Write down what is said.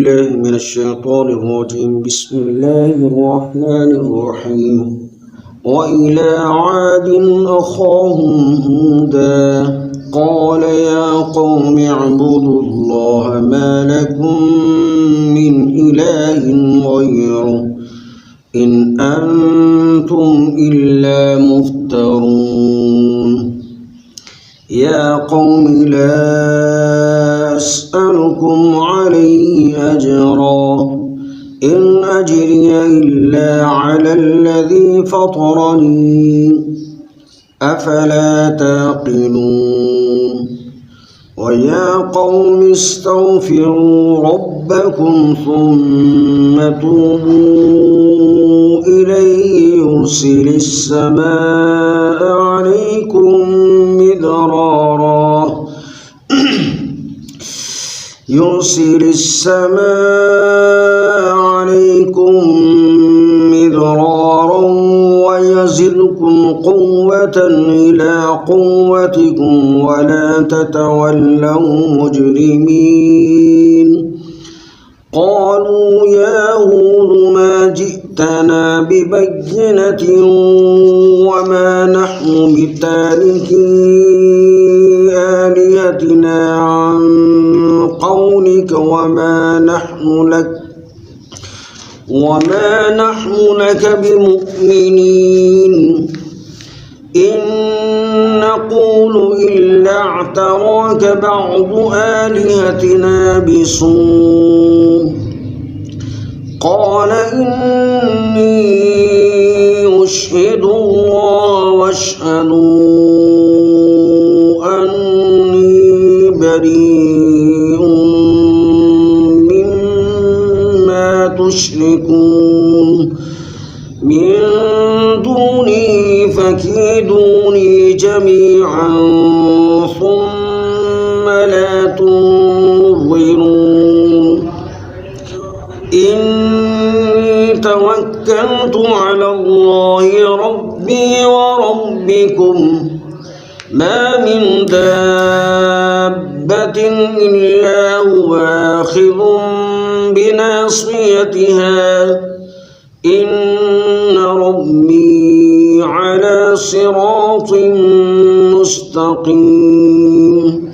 الله من الشيطان الرجيم. بسم الله الرحمن الرحيم. وإلى عاد أخاهم هودا قال يا قوم اعبدوا الله ما لكم من إله غيره إن أنتم إلا مفترون. يا قوم لا أسألكم عليه أجرا إن أجري إلا على الذي فطرني أفلا تعقلون. ويا قوم استغفروا ربكم ثم توبوا إليه يرسل السماء عليكم مدرارا ويزدكم قوة إلى قوتكم ولا تتولوا مجرمين. قالوا يا هود ما جئتنا ببينة وما نحن بتاركي آلهتنا عن قولك وما نحن لك بمؤمنين. إن نقول إلا اعتراك بعض آلهتنا بسوء. قال إني أشهد الله واشهدوا أني بريء مما تشركون من دونه فكيدوني جميعا ثم لا تنظرون. إني توكلت على الله ربي وربكم ما من دابة إلا هو آخذ بناصيتها إن ربي على صراط مستقيم.